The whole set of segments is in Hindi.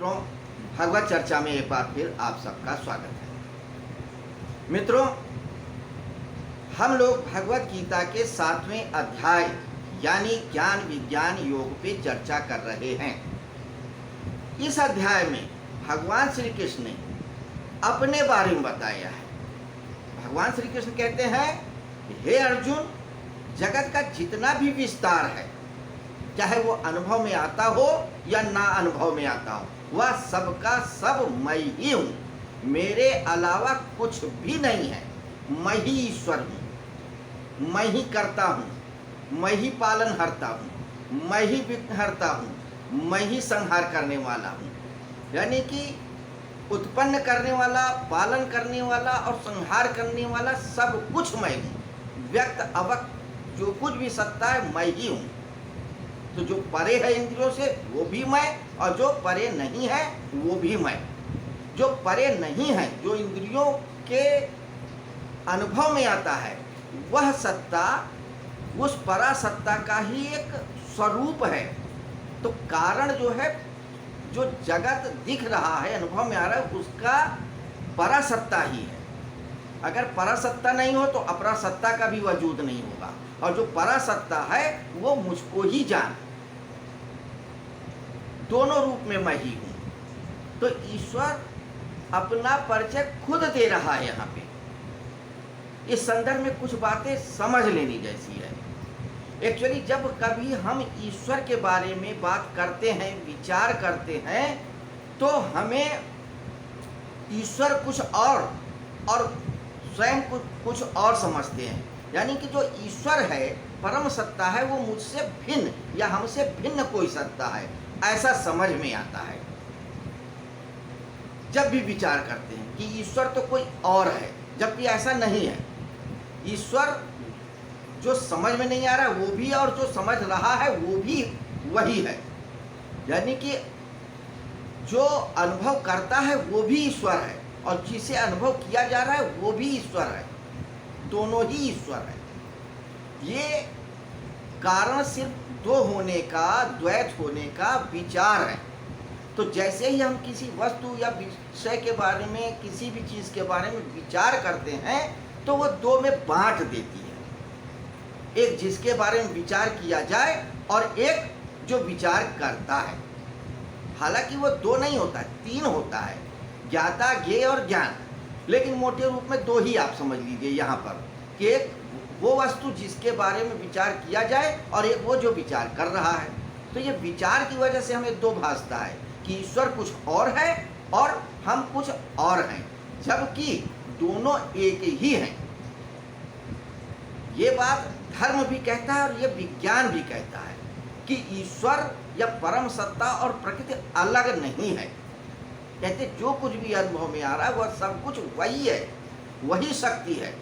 मित्रों, भगवत चर्चा में एक बार फिर आप सबका स्वागत है। मित्रों, हम लोग भगवत गीता के 7वें अध्याय यानी ज्ञान विज्ञान योग पे चर्चा कर रहे हैं। इस अध्याय में भगवान श्री कृष्ण ने अपने बारे में बताया है। भगवान श्री कृष्ण कहते हैं, हे अर्जुन, जगत का जितना भी विस्तार है, चाहे वो अनुभव में आता हो या ना अनुभव में आता हो, वह सबका सब मैं ही हूँ। मेरे अलावा कुछ भी नहीं है। मैं ही ईश्वर हूँ, मैं ही करता हूँ, मैं ही पालनहर्ता हूँ, मैं ही विघ्नहर्ता हूँ, मैं ही संहार करने वाला हूँ। यानी कि उत्पन्न करने वाला, पालन करने वाला और संहार करने वाला सब कुछ मैं हूँ। व्यक्त अव्यक्त जो कुछ भी सत्ता है मैं ही हूँ। तो जो परे है इंद्रियों से वो भी मैं, और जो परे नहीं है वो भी मैं। जो परे नहीं है, जो इंद्रियों के अनुभव में आता है, वह सत्ता उस परासत्ता का ही एक स्वरूप है। तो कारण जो है, जो जगत दिख रहा है, अनुभव में आ रहा है, उसका परासत्ता ही है। अगर परासत्ता नहीं हो तो अपरासत्ता का भी वजूद नहीं होगा, और जो परासत्ता है वो मुझको ही जान। दोनों रूप में मैं ही हूँ। तो ईश्वर अपना परिचय खुद दे रहा है। यहाँ पे इस संदर्भ में कुछ बातें समझ लेनी जैसी है। एक्चुअली जब कभी हम ईश्वर के बारे में बात करते हैं, विचार करते हैं, तो हमें ईश्वर कुछ और स्वयं कुछ और समझते हैं। यानी कि जो ईश्वर है, परम सत्ता है, वो मुझसे भिन्न या हमसे भिन्न कोई सत्ता है, ऐसा समझ में आता है। जब भी विचार करते हैं कि ईश्वर तो कोई और है, जबकि ऐसा नहीं है। ईश्वर जो समझ में नहीं आ रहा है वो भी, और जो समझ रहा है वो भी वही है। यानी कि जो अनुभव करता है वो भी ईश्वर है, और जिसे अनुभव किया जा रहा है वो भी ईश्वर है। दोनों ही ईश्वर है। ये कारण सिर्फ दो होने का, द्वैत होने का विचार है। तो जैसे ही हम किसी वस्तु या विषय के बारे में, किसी भी चीज़ के बारे में विचार करते हैं, तो वो दो में बांट देती है। एक जिसके बारे में विचार किया जाए, और एक जो विचार करता है। हालांकि वो दो नहीं होता है, तीन होता है, ज्ञाता, ज्ञेय और ज्ञान। लेकिन मोटे रूप में दो ही आप समझ लीजिए यहाँ पर, कि एक वो वस्तु जिसके बारे में विचार किया जाए, और एक वो जो विचार कर रहा है। तो ये विचार की वजह से हमें दो भासता है कि ईश्वर कुछ और है और हम कुछ और हैं, जबकि दोनों एक ही हैं। ये बात धर्म भी कहता है और ये विज्ञान भी कहता है कि ईश्वर या परम सत्ता और प्रकृति अलग नहीं है। कहते जो कुछ भी अनुभव में आ रहा है वह सब कुछ वही है, वही शक्ति है।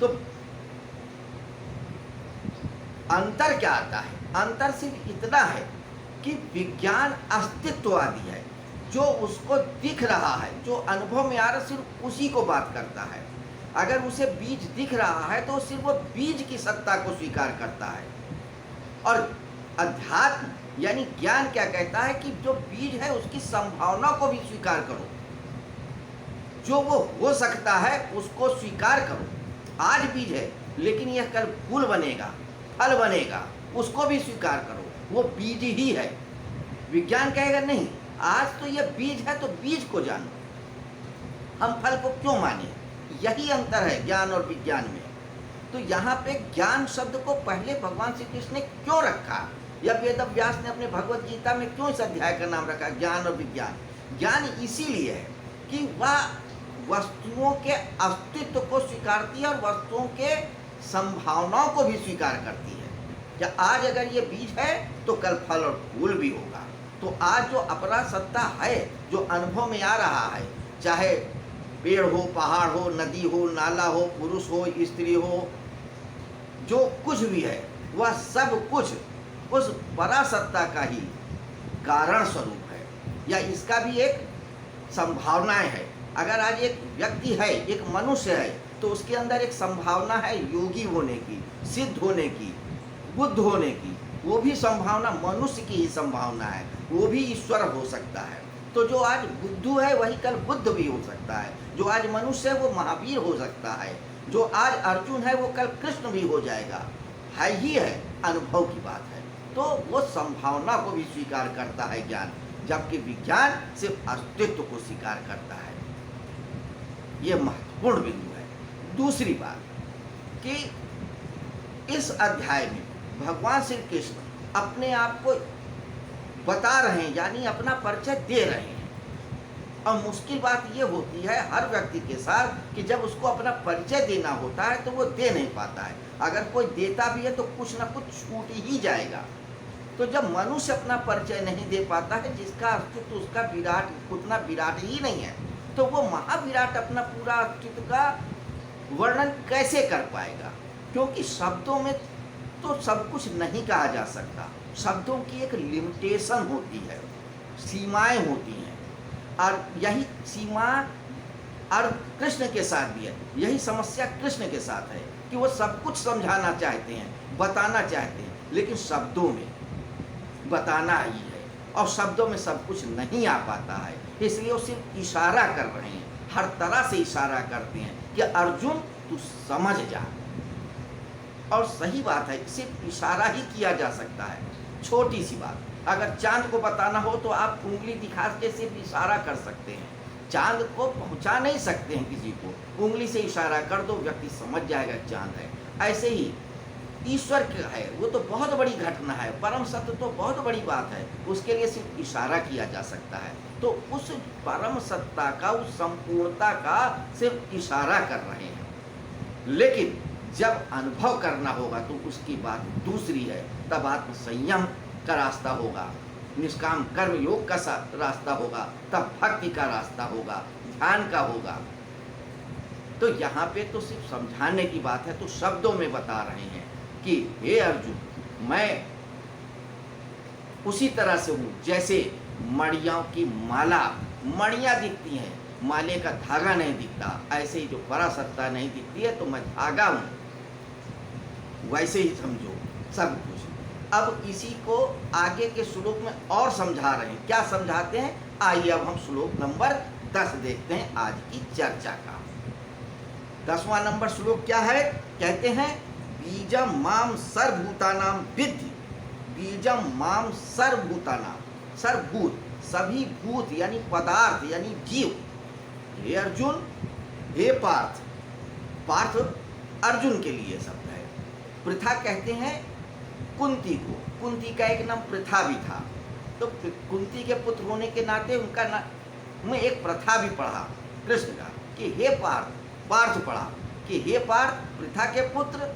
तो अंतर क्या आता है? अंतर सिर्फ इतना है कि विज्ञान अस्तित्ववादी है। जो उसको दिख रहा है, जो अनुभव में आ रहा है, सिर्फ उसी को बात करता है। अगर उसे बीज दिख रहा है तो सिर्फ वो बीज की सत्ता को स्वीकार करता है। और अध्यात्म यानी ज्ञान क्या कहता है कि जो बीज है उसकी संभावना को भी स्वीकार करो। जो वो हो सकता है उसको स्वीकार करो। आज बीज है, लेकिन यह कल फूल बनेगा, फल बनेगा, उसको भी स्वीकार करो। वो बीज ही है। विज्ञान कहेगा नहीं, आज तो यह बीज है तो बीज को जानो, हम फल को क्यों माने। यही अंतर है ज्ञान और विज्ञान में। तो यहाँ पे ज्ञान शब्द को पहले भगवान श्री कृष्ण ने क्यों रखा, या वेद व्यास ने अपने भगवत गीता में क्यों इस अध्याय का नाम रखा ज्ञान और विज्ञान। ज्ञान इसीलिए है कि वह वस्तुओं के अस्तित्व को स्वीकारती है और वस्तुओं के संभावनाओं को भी स्वीकार करती है। या आज अगर ये बीज है तो कल फल और फूल भी होगा। तो आज जो अपरा सत्ता है, जो अनुभव में आ रहा है, चाहे पेड़ हो, पहाड़ हो, नदी हो, नाला हो, पुरुष हो, स्त्री हो, जो कुछ भी है, वह सब कुछ उस परासत्ता का ही कारण स्वरूप है, या इसका भी एक संभावनाएं है। अगर आज एक व्यक्ति है, एक मनुष्य है, तो उसके अंदर एक संभावना है योगी होने की, सिद्ध होने की, बुद्ध होने की। वो भी संभावना मनुष्य की ही संभावना है, वो भी ईश्वर हो सकता है। तो जो आज बुद्धू है वही कल बुद्ध भी हो सकता है, जो आज मनुष्य है वो महावीर हो सकता है, जो आज अर्जुन है वो कल कृष्ण भी हो जाएगा। है ही है, अनुभव की बात है। तो वो संभावना को भी स्वीकार करता है ज्ञान, जबकि विज्ञान सिर्फ अस्तित्व को स्वीकार करता है। ये महत्वपूर्ण बिंदु है। दूसरी बात कि इस अध्याय में भगवान श्री कृष्ण अपने आप को बता रहे हैं, यानी अपना परिचय दे रहे हैं। और मुश्किल बात ये होती है हर व्यक्ति के साथ कि जब उसको अपना परिचय देना होता है तो वो दे नहीं पाता है। अगर कोई देता भी है तो कुछ ना कुछ छूट ही जाएगा। तो जब मनुष्य अपना परिचय नहीं दे पाता है, जिसका अस्तित्व उसका विराट उतना विराट ही नहीं है, तो वो महाविराट अपना पूरा अस्तित्व का वर्णन कैसे कर पाएगा? क्योंकि शब्दों में तो सब कुछ नहीं कहा जा सकता। शब्दों की एक लिमिटेशन होती है, सीमाएं होती हैं, और यही सीमा और कृष्ण के साथ भी है। यही समस्या कृष्ण के साथ है कि वो सब कुछ समझाना चाहते हैं, बताना चाहते हैं, लेकिन शब्दों में बताना ही है, और शब्दों में सब कुछ नहीं आ पाता है। इसलिए वो सिर्फ इशारा कर रहे हैं, हर तरह से इशारा करते हैं कि अर्जुन तू समझ जा। और सही बात है, सिर्फ इशारा ही किया जा सकता है। छोटी सी बात, अगर चांद को बताना हो तो आप उंगली दिखा के सिर्फ इशारा कर सकते हैं, चांद को पहुंचा नहीं सकते हैं किसी को। उंगली से इशारा कर दो, व्यक्ति समझ जाएगा चांद है। ऐसे ही ईश्वर का है, वो तो बहुत बड़ी घटना है, परम सत्य तो बहुत बड़ी बात है, उसके लिए सिर्फ इशारा किया जा सकता है। तो उस परम सत्ता का, उस संपूर्णता का सिर्फ इशारा कर रहे हैं। लेकिन जब अनुभव करना होगा तो उसकी बात दूसरी है। तब आत्म संयम का रास्ता होगा, निष्काम कर्म योग का रास्ता होगा, तब भक्ति का रास्ता होगा, ध्यान का होगा। तो यहाँ पे तो सिर्फ समझाने की बात है, तो शब्दों में बता रहे हैं कि हे अर्जुन, मैं उसी तरह से हूँ जैसे मणियों की माला, मणियाँ दिखती हैं, माले का धागा नहीं दिखता। ऐसे ही जो परासत्ता नहीं दिखती है तो मैं धागा हूँ, वैसे ही समझो सब कुछ। अब इसी को आगे के श्लोक में और समझा रहे हैं। क्या समझाते हैं? आइए अब हम श्लोक नंबर 10 देखते हैं आज की चर्चा का। 10वां नंबर श्लोक क्या है? कहते हैं बीजम माम सर्वभूतानाम विद्धि। बीजम माम सर्वभूतानाम, सर्वभूत सभी भूत यानी पदार्थ यानी जीव। हे अर्जुन, हे पार्थ, पार्थ अर्जुन के लिए शब्द है। पृथा कहते हैं कुंती को, कुंती का एक नाम पृथा भी था। तो कुंती के पुत्र होने के नाते उनका नाम में एक प्रथा भी पढ़ा कृष्ण का कि हे पार्थ, पार्थ पढ़ा कि हे पार्थ पृथा के पुत्र,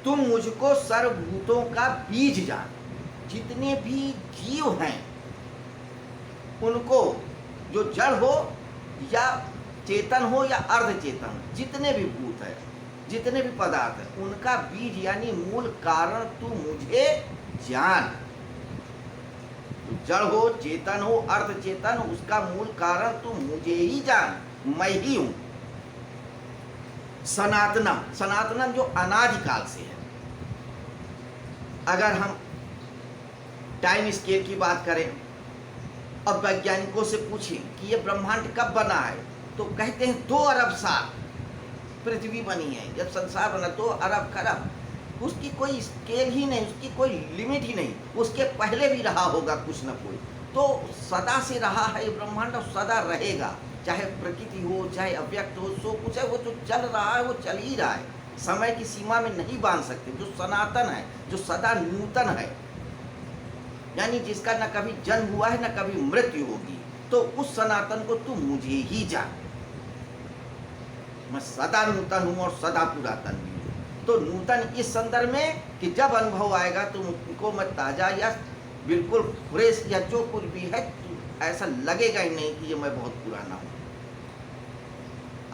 तुम मुझको सर्वभूतों का बीज जान। जितने भी जीव हैं उनको, जो जड़ हो या चेतन हो या अर्ध चेतन, जितने भी भूत है, जितने भी पदार्थ है, उनका बीज यानी मूल कारण तू मुझे जान। जड़ हो, चेतन हो, अर्ध चेतन, उसका मूल कारण तू मुझे ही जान, मैं ही हूं। सनातनम, सनातनम जो अनादिकाल से है। अगर हम टाइम स्केल की बात करें और वैज्ञानिकों से पूछें कि ये ब्रह्मांड कब बना है, तो कहते हैं 2 अरब साल पृथ्वी बनी है। जब संसार बना 2 अरब खरब, उसकी कोई स्केल ही नहीं, उसकी कोई लिमिट ही नहीं। उसके पहले भी रहा होगा कुछ न कोई, तो सदा से रहा है ब्रह्मांड और सदा रहेगा। चाहे प्रकृति हो, चाहे अव्यक्त हो, सो कुछ है, वो जो चल रहा है वो चल ही रहा है। समय की सीमा में नहीं बांध सकते। जो सनातन है, जो सदा नूतन है, यानी जिसका न कभी जन्म हुआ है न कभी मृत्यु होगी, तो उस सनातन को तू मुझे ही जान। मैं सदा नूतन हूँ और सदा पुरातन भी हूँ। तो नूतन इस संदर्भ में कि जब अनुभव आएगा तो मुझको मैं ताजा या बिल्कुल फ्रेश या जो कुछ भी है, तो ऐसा लगेगा ही नहीं कि ये मैं बहुत पुराना हूँ।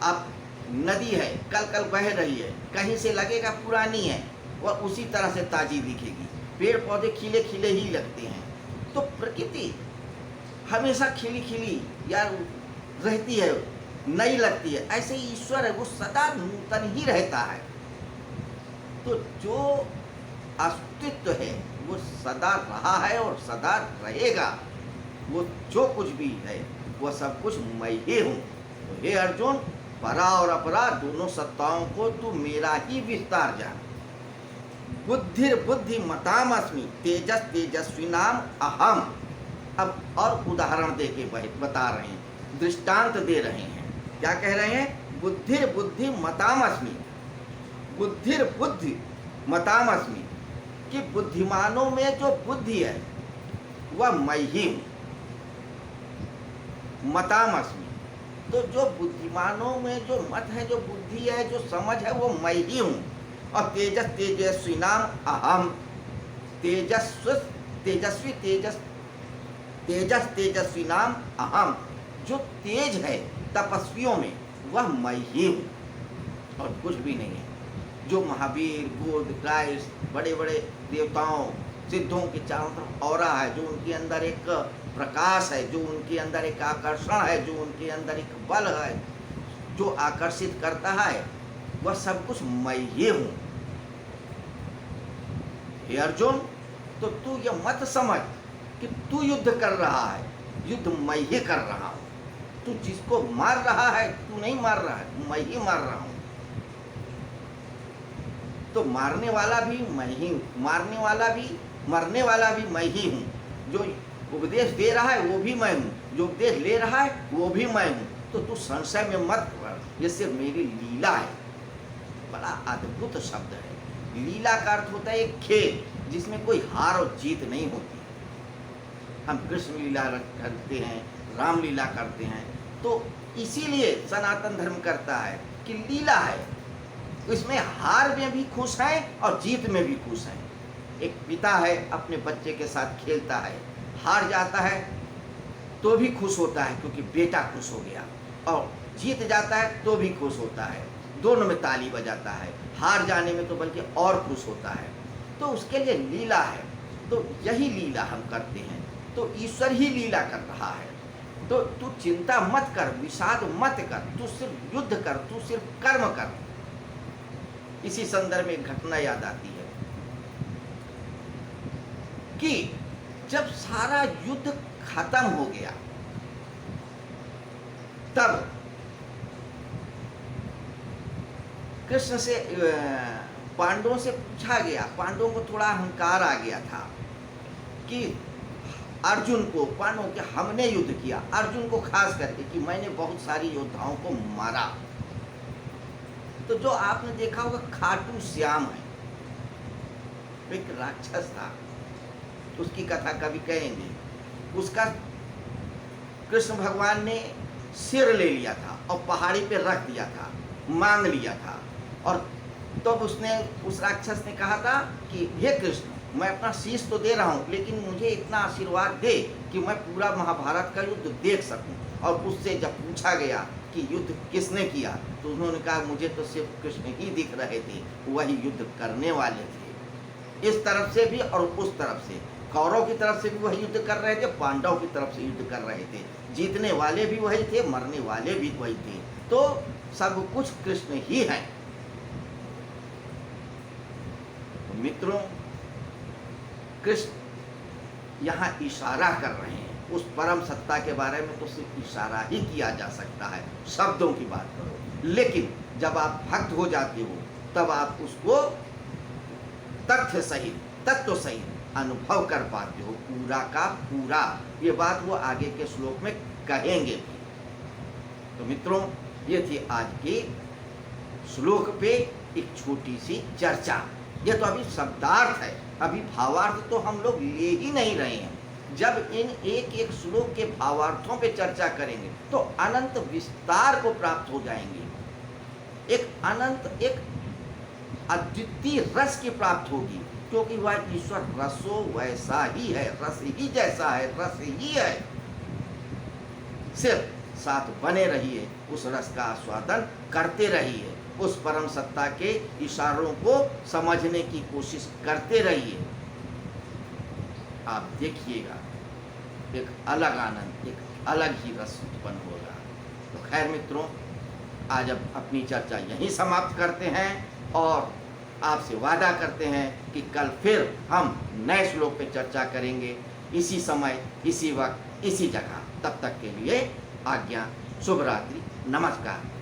अब नदी है, कल कल बह रही है, कहीं से लगेगा पुरानी है, वह उसी तरह से ताजी दिखेगी। पेड़ पौधे खिले खिले ही लगते हैं, तो प्रकृति हमेशा खिली खिली या रहती है, नई लगती है। ऐसे ही ईश्वर है, वो सदा नूतन ही रहता है। तो जो अस्तित्व है वो सदा रहा है और सदा रहेगा। वो जो कुछ भी है वह सब कुछ मैं ही हूँ। तो हे अर्जुन, परा और अपरा दोनों सत्ताओं को तू मेरा ही विस्तार जान। बुद्धिर बुद्धि मतामस्मि तेजस तेजस्वी नाम अहम। अब और उदाहरण दे के बता रहे हैं, दृष्टांत दे रहे हैं। क्या कह रहे हैं? बुद्धिर बुद्धि मतामस्मि, बुद्धिर बुद्धि मतामस्मि, कि बुद्धिमानों में जो बुद्धि है वह मैं ही हूँ। मतामस्मि, तो जो बुद्धिमानों में जो मत है, जो बुद्धि है, जो समझ है, वो मैं ही हूँ। और तेजस तेजस्वी नाम अहम, तेजस्वी तेजस्वी नाम अहम, जो तेज है तपस्वियों में वह मैं ही हूँ और कुछ भी नहीं है। जो महावीर, बुद्ध, क्राइस्ट, बड़े बड़े देवताओं सिद्धों के चारों तरफ ऑरा है, जो उनके अंदर एक प्रकाश है, जो उनके अंदर एक आकर्षण है, जो उनके अंदर एक बल है, जो आकर्षित करता है, वह सब कुछ मैं ही हूँ। हे अर्जुन, तो तू ये मत समझ कि तू युद्ध कर रहा है, युद्ध मैं ही कर रहा हूँ। तू जिसको मार रहा है तू नहीं मार रहा है, मैं ही मार रहा हूँ। तो मारने वाला भी मैं ही हूँ, मारने वाला भी, मरने वाला भी मैं ही हूँ। जो उपदेश दे रहा है वो भी मैं हूँ, जो उपदेश ले रहा है वो भी मैं हूँ। तो तू संशय में मत पड़, ये सिर्फ मेरी लीला है। बड़ा अद्भुत शब्द है। लीला का अर्थ होता है एक खेल जिसमें कोई हार और जीत नहीं होती। हम कृष्ण लीला करते हैं, राम लीला करते हैं, तो इसीलिए सनातन धर्म करता है कि लीला है, इसमें हार में भी खुश हैं और जीत में भी खुश हैं। एक पिता है, अपने बच्चे के साथ खेलता है, हार जाता है तो भी खुश होता है क्योंकि बेटा खुश हो गया, और जीत जाता है तो भी खुश होता है, दोनों में ताली बजाता है। हार जाने में तो बल्कि और खुश होता है। तो उसके लिए लीला है। तो यही लीला हम करते हैं, तो ईश्वर ही लीला कर रहा है। तो तू चिंता मत कर, विषाद मत कर, तू सिर्फ युद्ध कर, तू सिर्फ कर्म कर। इसी संदर्भ में घटना याद आती है कि जब सारा युद्ध खत्म हो गया तब कृष्ण से पांडवों से पूछा गया, पांडवों को थोड़ा अहंकार आ गया था कि अर्जुन को, पांडवों के हमने युद्ध किया, अर्जुन को खास करके कि मैंने बहुत सारी योद्धाओं को मारा। तो जो आपने देखा होगा खाटू श्याम है, एक राक्षस था, उसकी कथा कभी कहेंगे। उसका कृष्ण भगवान ने सिर ले लिया था और पहाड़ी पे रख दिया था, मांग लिया था। और तो उसने, उस राक्षस ने कहा था कि हे कृष्ण, मैं अपना शीश तो दे रहा हूँ, लेकिन मुझे इतना आशीर्वाद दे कि मैं पूरा महाभारत का युद्ध देख सकूं। और उससे जब पूछा गया कि युद्ध किसने किया, तो उन्होंने कहा मुझे तो सिर्फ कृष्ण ही दिख रहे थे, वही युद्ध करने वाले थे। इस तरफ से भी और उस तरफ से, कौरव की तरफ से भी वही युद्ध कर रहे थे, पांडव की तरफ से युद्ध कर रहे थे। जीतने वाले भी वही थे, मरने वाले भी वही थे। तो सब कुछ कृष्ण ही है। मित्रों, कृष्ण यहाँ इशारा कर रहे हैं उस परम सत्ता के बारे में। तो सिर्फ इशारा ही किया जा सकता है, शब्दों की बात करो। लेकिन जब आप भक्त हो जाते हो तब आप उसको तथ्य सहित, तत्व सहित अनुभव कर पाते हो, पूरा का पूरा। ये बात वो आगे के श्लोक में कहेंगे भी। तो मित्रों, ये थी आज के श्लोक पे एक छोटी सी चर्चा। ये तो अभी शब्दार्थ है, अभी भावार्थ तो हम लोग ले ही नहीं रहे हैं। जब इन एक एक श्लोक के भावार्थों पे चर्चा करेंगे तो अनंत विस्तार को प्राप्त हो जाएंगे। एक अनंत, एक अद्वितीय रस की प्राप्त होगी, क्योंकि वह ईश्वर रसो वैसा ही है, रस ही जैसा है, रस ही है। सिर्फ साथ बने रहिए, उस रस का आस्वादन करते रहिए, उस परम सत्ता के इशारों को समझने की कोशिश करते रहिए। आप देखिएगा एक अलग आनंद, एक अलग ही रस उत्पन्न होगा। तो खैर मित्रों, आज अब अपनी चर्चा यहीं समाप्त करते हैं और आपसे वादा करते हैं कि कल फिर हम नए श्लोक पे चर्चा करेंगे, इसी समय, इसी वक्त, इसी जगह। तब तक के लिए आज्ञा। शुभ रात्रि। नमस्कार।